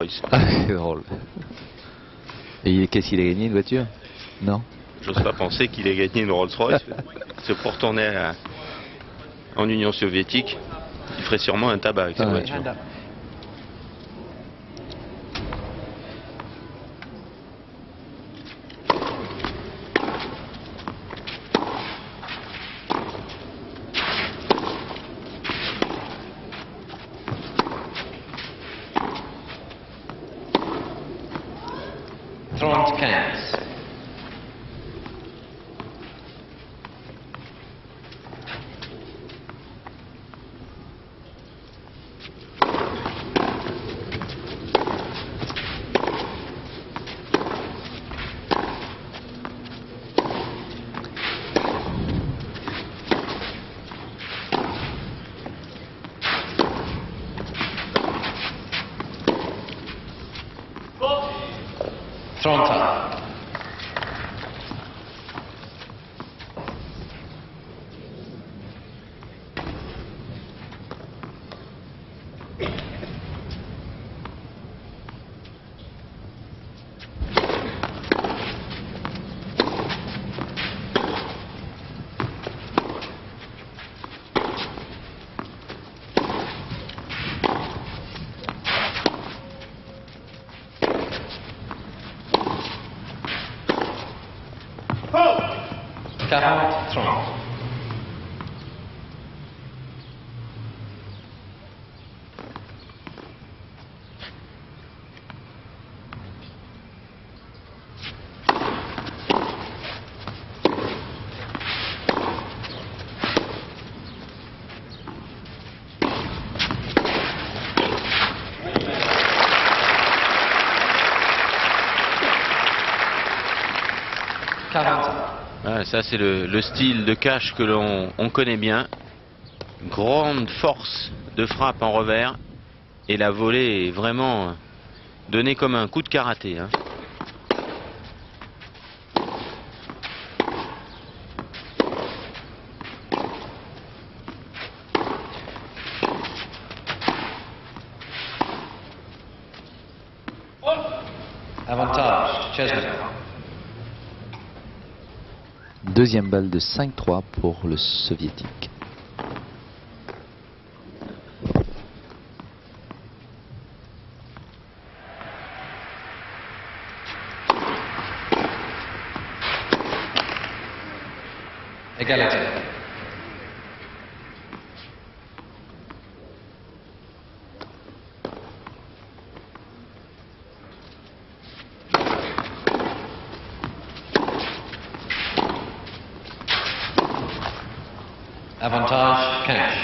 Royce. Ah, c'est drôle. Et qu'est-ce qu'il a gagné, une voiture? Non? J'ose pas penser qu'il ait gagné une Rolls-Royce. C'est pour retourner en Union soviétique. Il ferait sûrement un tabac avec sa Ouais. voiture. Ah, ça c'est le style de cache que l'on connaît bien. Grande force de frappe en revers. Et la volée est vraiment donnée comme un coup de karaté, hein. Avantage, Chesney. Deuxième balle de 5-3 pour le soviétique. Égalité. Avantage, cash.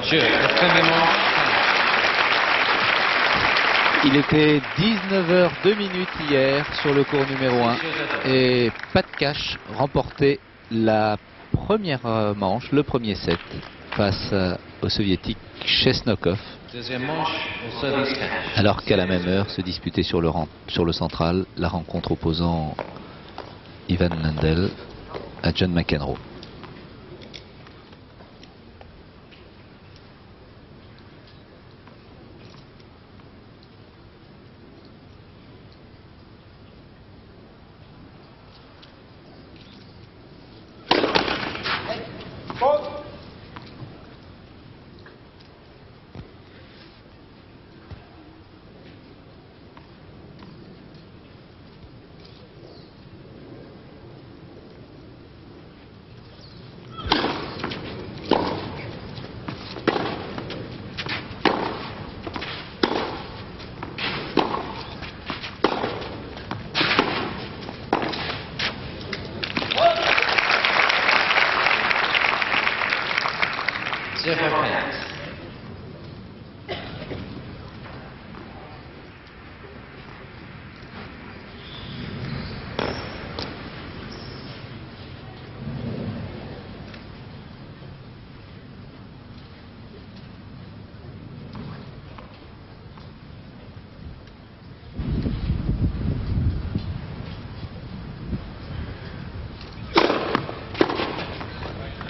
Jeu, le premier manche. Il était 19h02 hier sur le cours numéro 1 et Pat Cash remportait la première manche, le premier set face au soviétique Chesnokov, Deuxième manche, au service cash. alors qu'à la même heure se disputait sur le central la rencontre opposant Ivan Lendl à John McEnroe.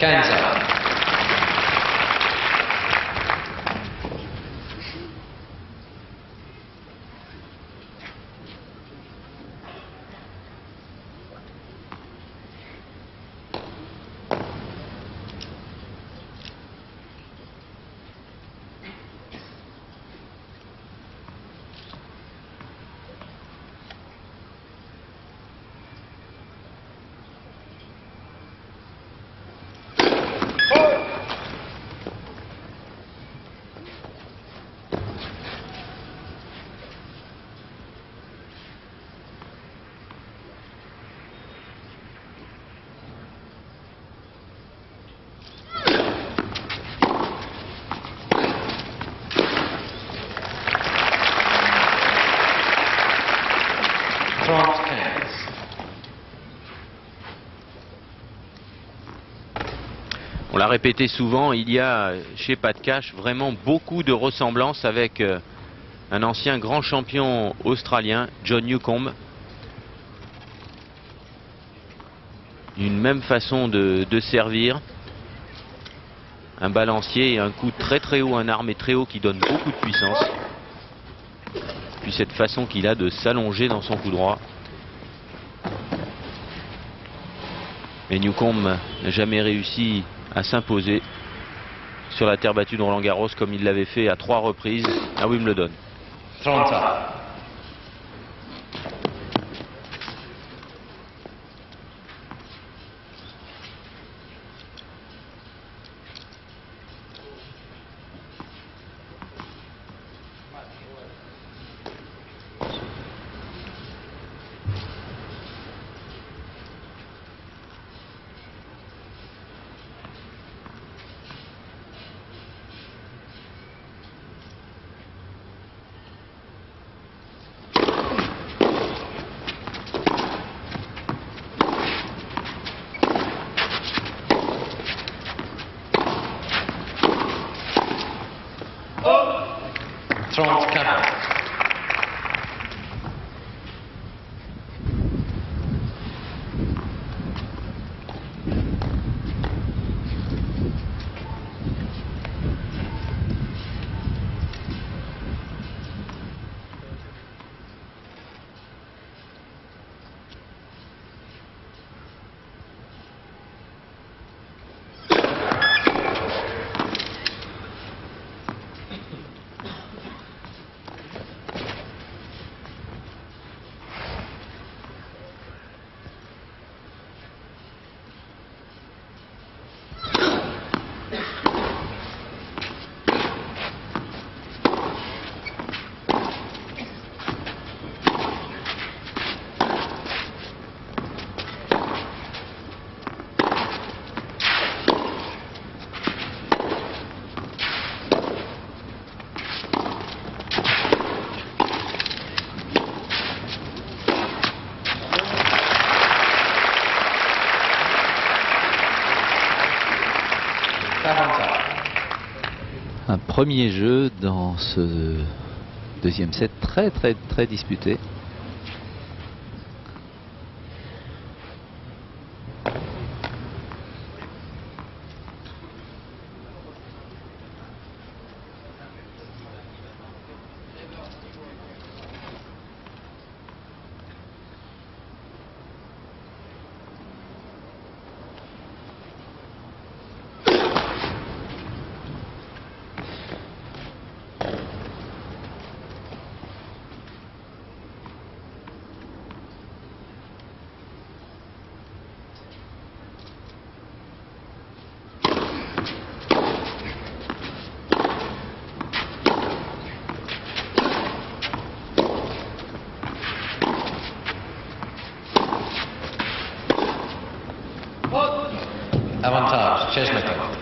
15 up. On l'a répété souvent, il y a chez Pat Cash vraiment beaucoup de ressemblances avec un ancien grand champion australien, John Newcombe. Une même façon de servir. Un balancier et un coup très haut, un armé très haut qui donne beaucoup de puissance. Puis cette façon qu'il a de s'allonger dans son coup droit. Mais Newcombe n'a jamais réussi à s'imposer sur la terre battue de Roland Garros comme il l'avait fait à 3 reprises à Wimbledon. 30 up. Un premier jeu dans ce deuxième set très disputé. Avantage, Chesnakov.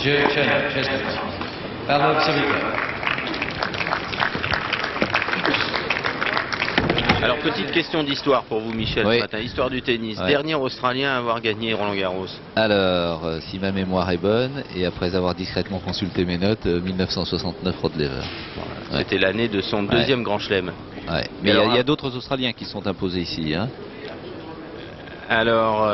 Joe Chesney. Battle of Seville. Alors, petite question d'histoire pour vous, Michel, Oui. ce matin. Histoire du tennis. Ouais. Dernier Australien à avoir gagné Roland Garros. Alors, si ma mémoire est bonne, et après avoir discrètement consulté mes notes, 1969 Rod Laver. Ouais. C'était l'année de son deuxième grand chelem. Ouais. Mais alors, il y a d'autres Australiens qui sont imposés ici. Hein. Alors,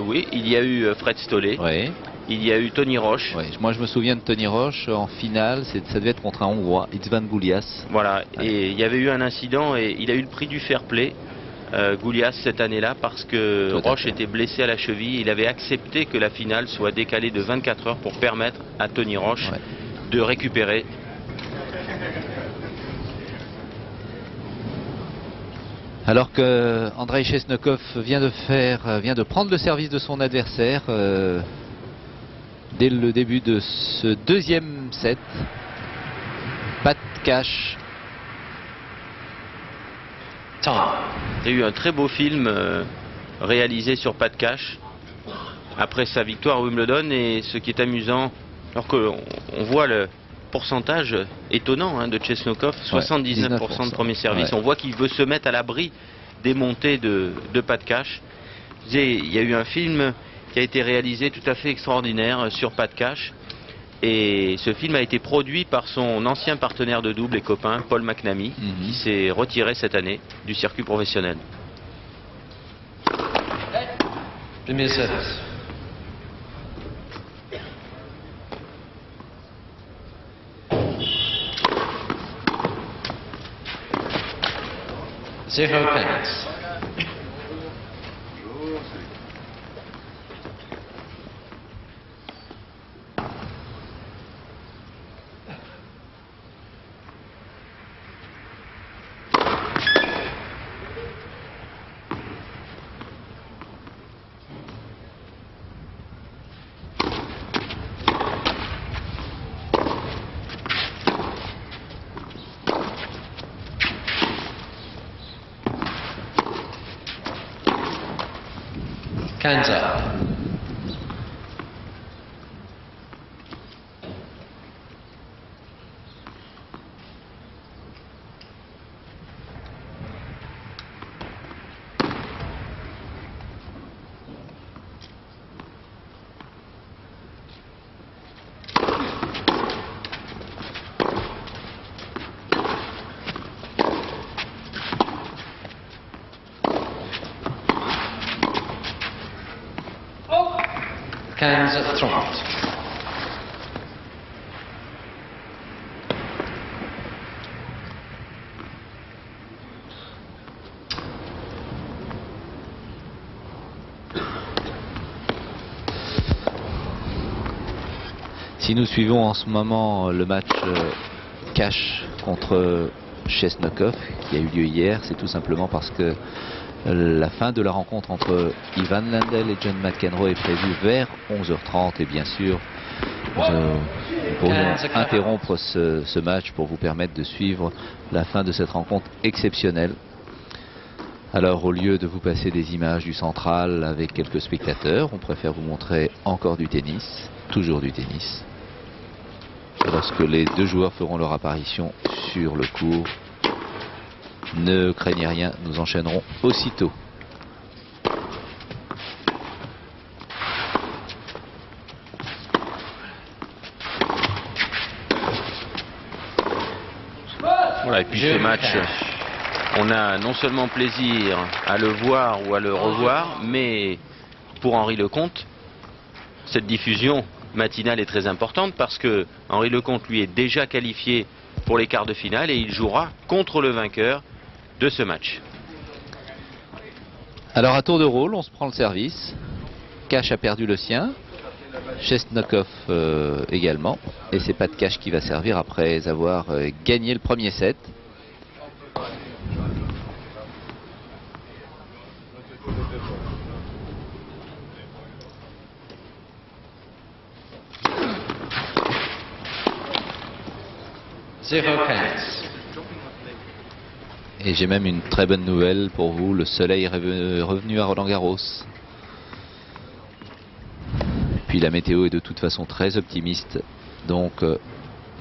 oui, il y a eu Fred Stolle. Ouais. Il y a eu Tony Roche. Ouais. Moi, je me souviens de Tony Roche en finale. Ça devait être contre un Hongrois, Itzvan Goulias. Voilà. Ouais. Et il y avait eu un incident et il a eu le prix du fair play, Goulias, cette année-là, parce que Tout à Roche fait. était blessé à la cheville. Il avait accepté que la finale soit décalée de 24 heures pour permettre à Tony Roche Ouais. de récupérer. Alors que Andrei Chesnokov vient de prendre le service de son adversaire dès le début de ce deuxième set. Pas de cash. Time. Il y a eu un très beau film réalisé sur Pat Cash après sa victoire à Wimbledon. Et ce qui est amusant, alors qu'on voit le pourcentage étonnant hein, de Chesnokov, 79% de premier service. Ouais. On voit qu'il veut se mettre à l'abri des montées de Pat Cash. Il y a eu un film qui a été réalisé tout à fait extraordinaire sur Pat Cash. Et ce film a été produit par son ancien partenaire de double et copain, Paul McNamee, qui s'est retiré cette année du circuit professionnel. Premier service. Zero points. Hands up. Cans thrown. Si nous suivons en ce moment le match Cash contre Chesnokov qui a eu lieu hier, c'est tout simplement parce que la fin de la rencontre entre Ivan Lendl et John McEnroe est prévue vers 11h30 et bien sûr nous pourrions interrompre ce match pour vous permettre de suivre la fin de cette rencontre exceptionnelle. Alors au lieu de vous passer des images du central avec quelques spectateurs, on préfère vous montrer encore du tennis, toujours du tennis. Lorsque les deux joueurs feront leur apparition sur le court, ne craignez rien, nous enchaînerons aussitôt. Voilà, et puis ce match, on a non seulement plaisir à le voir ou à le revoir, mais pour Henri Lecomte, cette diffusion matinale est très importante parce que Henri Lecomte lui est déjà qualifié pour les quarts de finale et il jouera contre le vainqueur de ce match. Alors à tour de rôle, on se prend le service. Cash a perdu le sien, Chesnokov également, et c'est pas de Cash qui va servir après avoir gagné le premier set. Zero points. Et j'ai même une très bonne nouvelle pour vous, le soleil est revenu à Roland Garros. puis la météo est de toute façon très optimiste, donc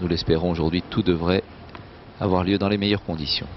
nous l'espérons aujourd'hui, tout devrait avoir lieu dans les meilleures conditions.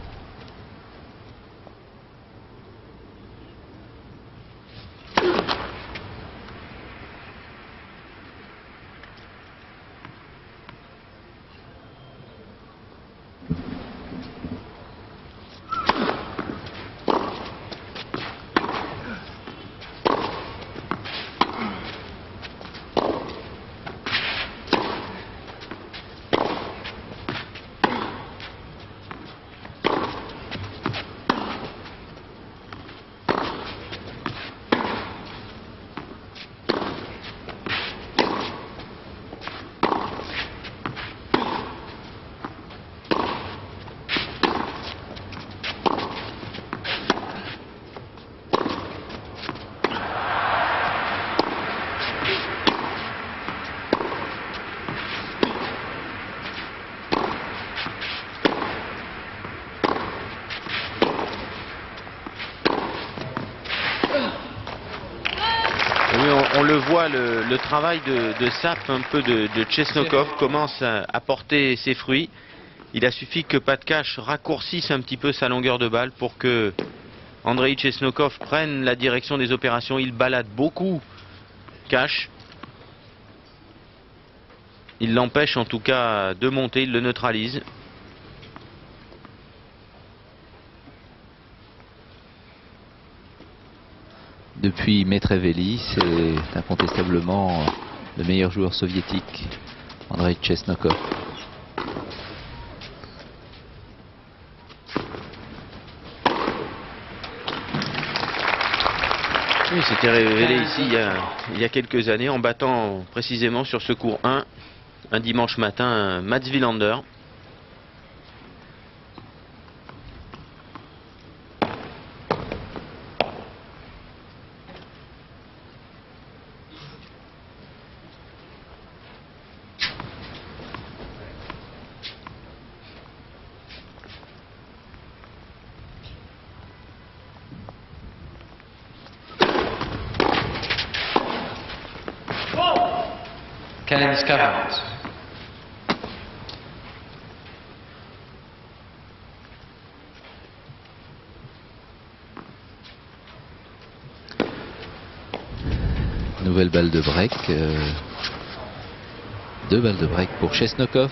Oui, on le voit, le travail de sape un peu de Chesnokov commence à porter ses fruits. Il a suffi que Pat Cash raccourcisse un petit peu sa longueur de balle pour que Andrei Chesnokov prenne la direction des opérations. Il balade beaucoup Cash. Il l'empêche en tout cas de monter, il le neutralise. Depuis Metreveli, c'est incontestablement le meilleur joueur soviétique, Andrei Chesnokov. Oui, s'était révélé ici il y a quelques années en battant précisément sur ce cours 1, un dimanche matin, Mats Wilander. Cans Caverns. Nouvelle balle de break. 2 balles de break pour Chesnokov.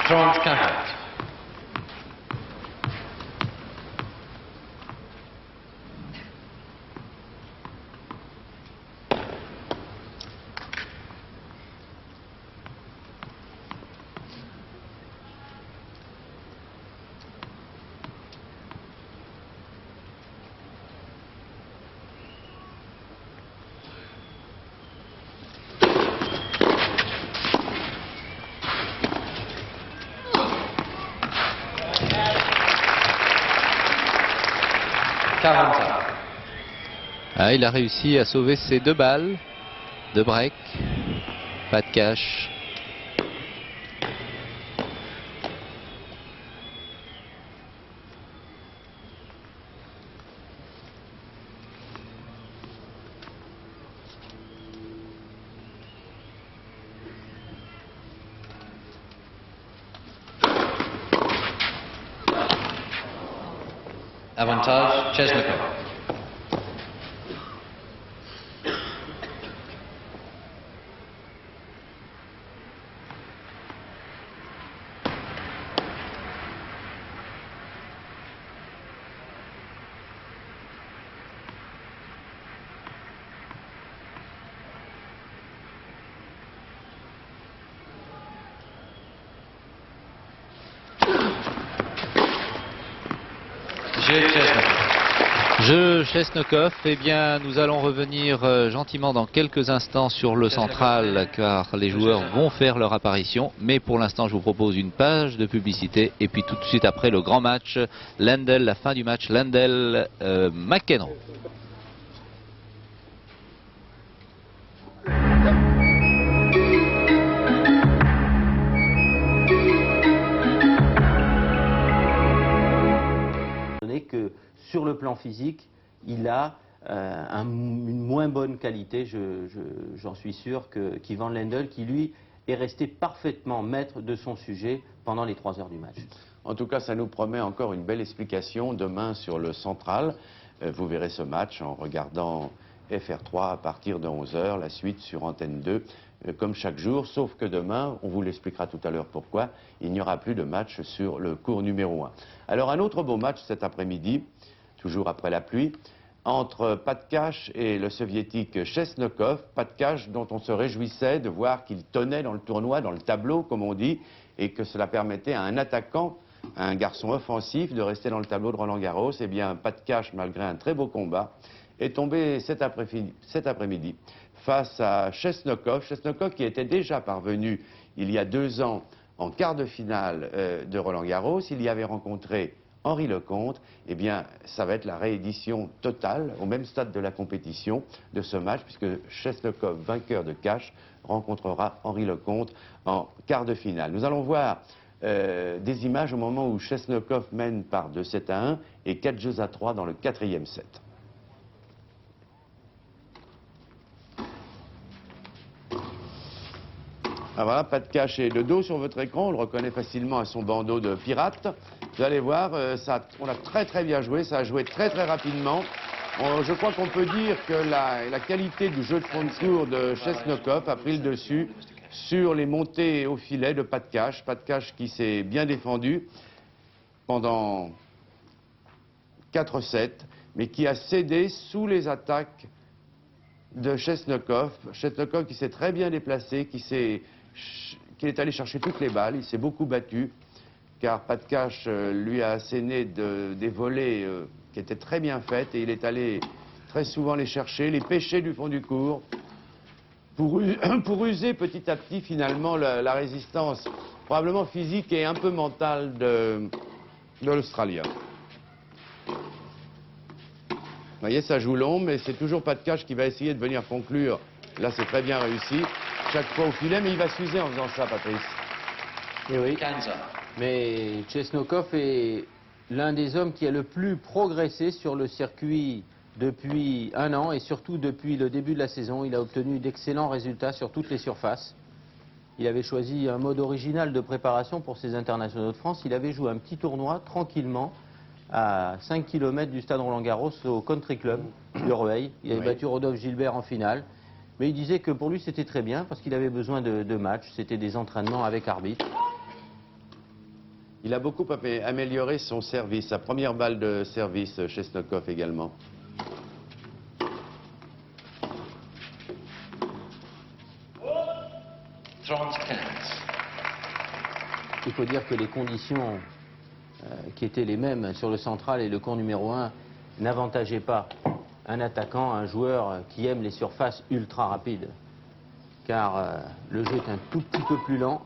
Trond Caverns. Ah, il a réussi à sauver ses 2 balles de break. Pas de cash. Avantage Chesnokov. Jeu Chesnokov, eh bien nous allons revenir gentiment dans quelques instants sur le central car les joueurs vont faire leur apparition, mais pour l'instant je vous propose une page de publicité et puis tout de suite après le grand match, Lendl, la fin du match, Lendl-McEnroe. sur le plan physique, il a une moins bonne qualité, j'en suis sûr, qu'Ivan Lendl, qui lui est resté parfaitement maître de son sujet pendant les 3 heures du match. En tout cas, ça nous promet encore une belle explication demain sur le central. Vous verrez ce match en regardant FR3 à partir de 11 h, la suite sur Antenne 2, comme chaque jour, sauf que demain, on vous l'expliquera tout à l'heure pourquoi, il n'y aura plus de match sur le cours numéro 1. Alors un autre beau match cet après-midi, toujours après la pluie, entre Pat Cash et le soviétique Chesnokov. Pat Cash dont on se réjouissait de voir qu'il tenait dans le tournoi, dans le tableau comme on dit, et que cela permettait à un attaquant, à un garçon offensif de rester dans le tableau de Roland-Garros. Eh bien Pat Cash, malgré un très beau combat, est tombé cet après-midi face à Chesnokov. Chesnokov qui était déjà parvenu il y a 2 ans en quart de finale de Roland-Garros. Il y avait rencontré Henri Lecomte. Eh bien, ça va être la réédition totale, au même stade de la compétition, de ce match, puisque Chesnokov, vainqueur de Cash, rencontrera Henri Lecomte en quart de finale. Nous allons voir des images au moment où Chesnokov mène par 2-7-1 et 4-3 dans le 4e set. Ah voilà, Pat Cash est de dos sur votre écran, on le reconnaît facilement à son bandeau de pirate. Vous allez voir, on a très bien joué, ça a joué très rapidement. Je crois qu'on peut dire que la qualité du jeu de fond de cours de Chesnokov a pris le dessus sur les montées au filet de Pat Cash. Pat Cash qui s'est bien défendu pendant 4-7, mais qui a cédé sous les attaques de Chesnokov. Chesnokov qui s'est très bien déplacé, qui est allé chercher toutes les balles, il s'est beaucoup battu, car Pat Cash lui a asséné des volées qui étaient très bien faites, et il est allé très souvent les chercher, les pêcher du fond du court, pour user petit à petit finalement la résistance, probablement physique et un peu mentale de l'Australien. Vous voyez, ça joue long, mais c'est toujours Pat Cash qui va essayer de venir conclure. Là, c'est très bien réussi. Chaque fois au filet, mais il va s'user en faisant ça, Patrice. Et oui. Mais Chesnokov est l'un des hommes qui a le plus progressé sur le circuit depuis 1 an, et surtout depuis le début de la saison. Il a obtenu d'excellents résultats sur toutes les surfaces. Il avait choisi un mode original de préparation pour ses internationaux de France. Il avait joué un petit tournoi tranquillement à 5 km du stade Roland-Garros au Country Club de Rueil. Il avait battu Rodolphe Gilbert en finale. Mais il disait que pour lui c'était très bien parce qu'il avait besoin de matchs. C'était des entraînements avec arbitre. Il a beaucoup amélioré son service, sa première balle de service, Chesnokov également. Il faut dire que les conditions qui étaient les mêmes sur le central et le court numéro 1 n'avantageaient pas un attaquant, un joueur qui aime les surfaces ultra rapides. Car le jeu est un tout petit peu plus lent,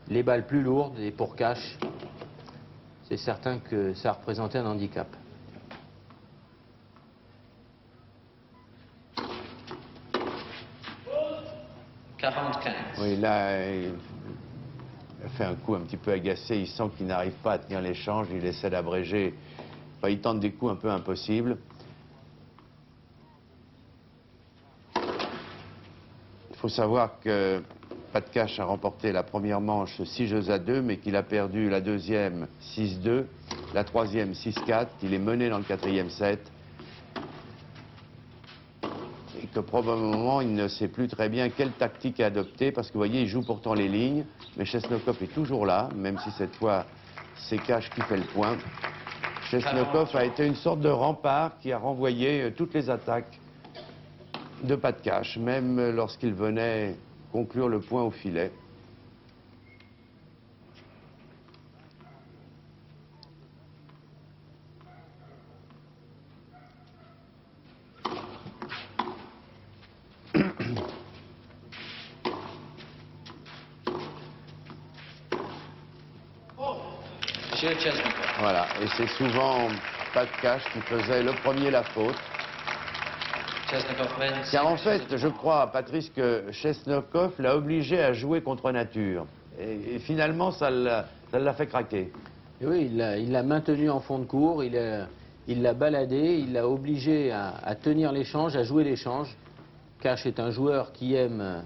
les balles plus lourdes, et pour Cash, c'est certain que ça représentait un handicap. Oui, là, il fait un coup un petit peu agacé, il sent qu'il n'arrive pas à tenir l'échange, il essaie d'abréger, enfin, il tente des coups un peu impossibles. Il faut savoir que Pat Cash a remporté la première manche 6-2, mais qu'il a perdu la deuxième 6-2, la troisième 6-4, qu'il est mené dans le 4e set. Et que probablement il ne sait plus très bien quelle tactique adopter, parce que vous voyez, il joue pourtant les lignes, mais Chesnokov est toujours là, même si cette fois c'est Cash qui fait le point. Chesnokov a été une sorte de rempart qui a renvoyé toutes les attaques de Pat Cash, même lorsqu'il venait conclure le point au filet. Voilà, et c'est souvent Pat Cash qui faisait le premier la faute. Car en fait, je crois, Patrice, que Chesnokov l'a obligé à jouer contre nature. Et finalement, ça l'a fait craquer. Et oui, il l'a maintenu en fond de cours, il il l'a baladé, il l'a obligé à tenir l'échange, à jouer l'échange. Cash est un joueur qui aime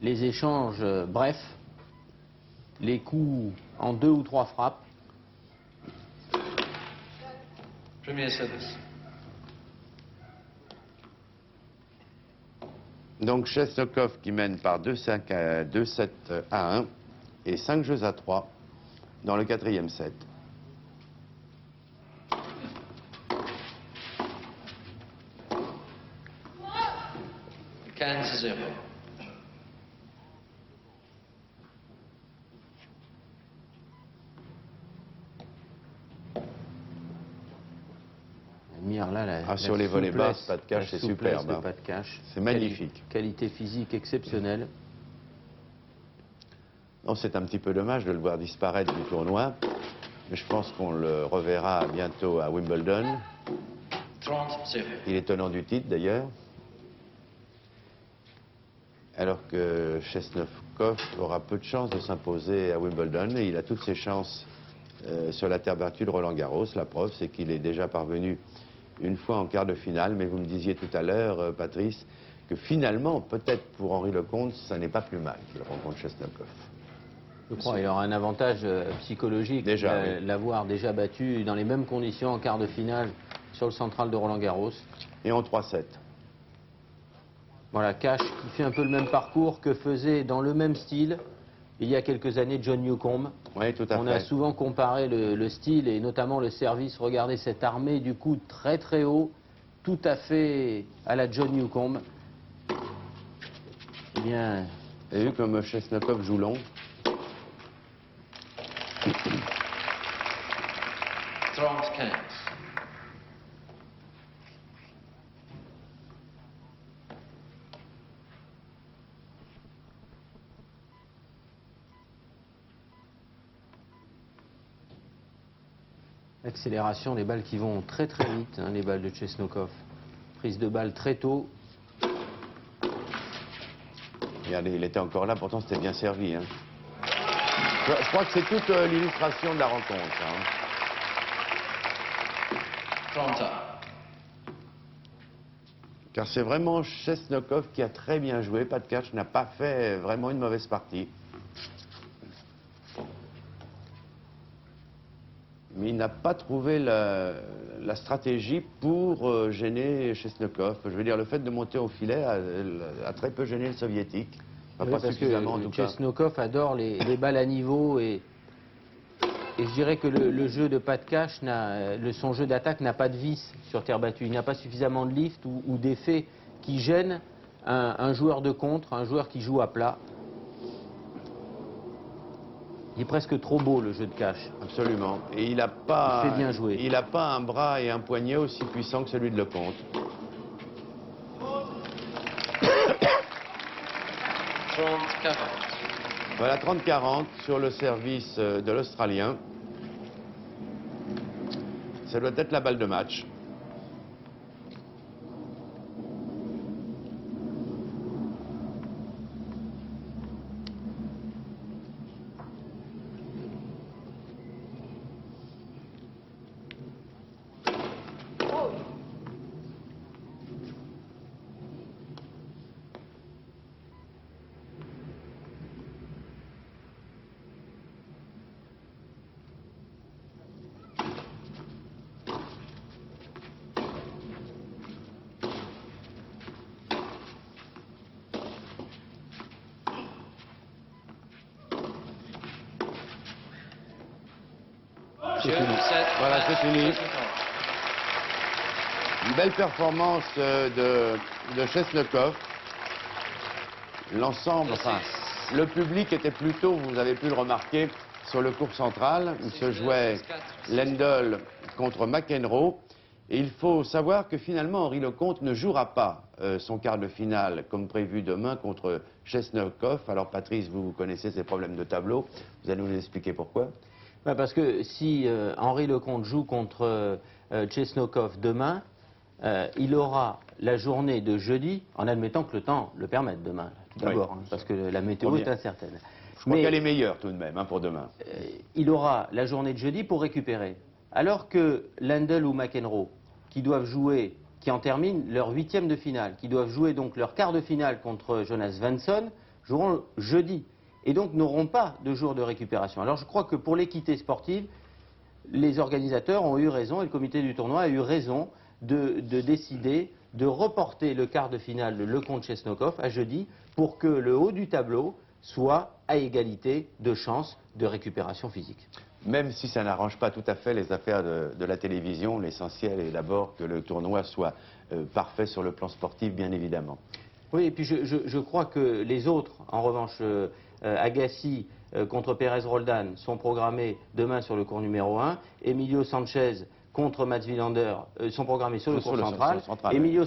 les échanges brefs, les coups en 2 ou 3 frappes. Premier service. Donc Chesnokov qui mène par 2-7 à 1 et 5 jeux à 3 dans le 4e set. Cans 0. Admire là la, Sur la les volets souplesse, basses, pas de cash, la c'est souplesse superbe, de hein. pas de cash. C'est magnifique. Qualité physique exceptionnelle. Non, c'est un petit peu dommage de le voir disparaître du tournoi, mais je pense qu'on le reverra bientôt à Wimbledon. 30-0. Il est tenant du titre d'ailleurs. Alors que Chesnokov aura peu de chances de s'imposer à Wimbledon et il a toutes ses chances sur la terre battue de Roland Garros. La preuve, c'est qu'il est déjà parvenu une fois en quart de finale, mais vous me disiez tout à l'heure, Patrice, que finalement, peut-être pour Henri Lecomte, ça n'est pas plus mal qu'il rencontre Chesnokov. Je crois qu'il aura un avantage psychologique, Déjà, oui. l'avoir déjà battu dans les mêmes conditions en quart de finale sur le central de Roland Garros. Et en 3-7. Voilà, Cash qui fait un peu le même parcours que faisait dans le même style il y a quelques années John Newcombe. Oui, tout à On fait. a souvent comparé le style et notamment le service. Regardez cette armée du coup très très haut, tout à fait à la John Newcombe. Eh bien, Et vu comme Chesnokov joue long, 30-15. accélération, les balles qui vont très très vite, hein, les balles de Chesnokov. Prise de balle très tôt. regardez, il était encore là, pourtant c'était bien servi. Hein. Je crois que c'est toute l'illustration de la rencontre. Hein. 30. Car c'est vraiment Chesnokov qui a très bien joué. Pat Cash n'a pas fait vraiment une mauvaise partie. Mais il n'a pas trouvé la stratégie pour gêner Chesnokov. Je veux dire, le fait de monter au filet a très peu gêné le soviétique. Enfin, Oui, pas parce suffisamment que en tout cas. Chesnokov adore les balles à niveau et je dirais que le jeu de Pat Cash, son jeu d'attaque n'a pas de vis sur terre battue. Il n'a pas suffisamment de lift ou d'effet qui gêne un joueur de contre, un joueur qui joue à plat. Il est presque trop beau le jeu de Cash. Absolument. Et il n'a pas, Il fait bien jouer. il n'a pas un bras et un poignet aussi puissants que celui de Lecomte. 30-40. Voilà, 30-40 sur le service de l'Australien. Ça doit être la balle de match. Jeu, set, Voilà, match, c'est fini. Chesnokov. Une belle performance de Chesnokov. L'ensemble, enfin, le public était plutôt, vous avez pu le remarquer, sur le court central, où se jouait Lendl contre McEnroe. Et il faut savoir que finalement, Henri Lecomte ne jouera pas son quart de finale comme prévu demain contre Chesnokov. Alors Patrice, vous connaissez ses problèmes de tableau. Vous allez nous expliquer pourquoi. Bah, parce que si Henri Lecomte joue contre Chesnokov demain, il aura la journée de jeudi, en admettant que le temps le permette demain, tout Oui. d'abord, hein, parce que la météo Combien est incertaine. Je crois Mais- qu'elle est meilleure tout de même hein, pour demain. il aura la journée de jeudi pour récupérer. Alors que Lendl ou McEnroe, qui doivent jouer, qui en terminent leur 8e de finale, qui doivent jouer donc leur quart de finale contre Jonas Svensson, joueront jeudi. Et donc n'auront pas de jour de récupération. Alors je crois que pour l'équité sportive, les organisateurs ont eu raison et le comité du tournoi a eu raison de décider de reporter le quart de finale de Lecomte Chesnokov à jeudi pour que le haut du tableau soit à égalité de chances de récupération physique. Même si ça n'arrange pas tout à fait les affaires de la télévision, l'essentiel est d'abord que le tournoi soit parfait sur le plan sportif, bien évidemment. Oui, et puis je crois que les autres, en revanche, Agassi contre Pérez Roldan sont programmés demain sur le cours numéro 1. Emilio Sanchez contre Mats Wilander sont programmés sur le cours central. Emilio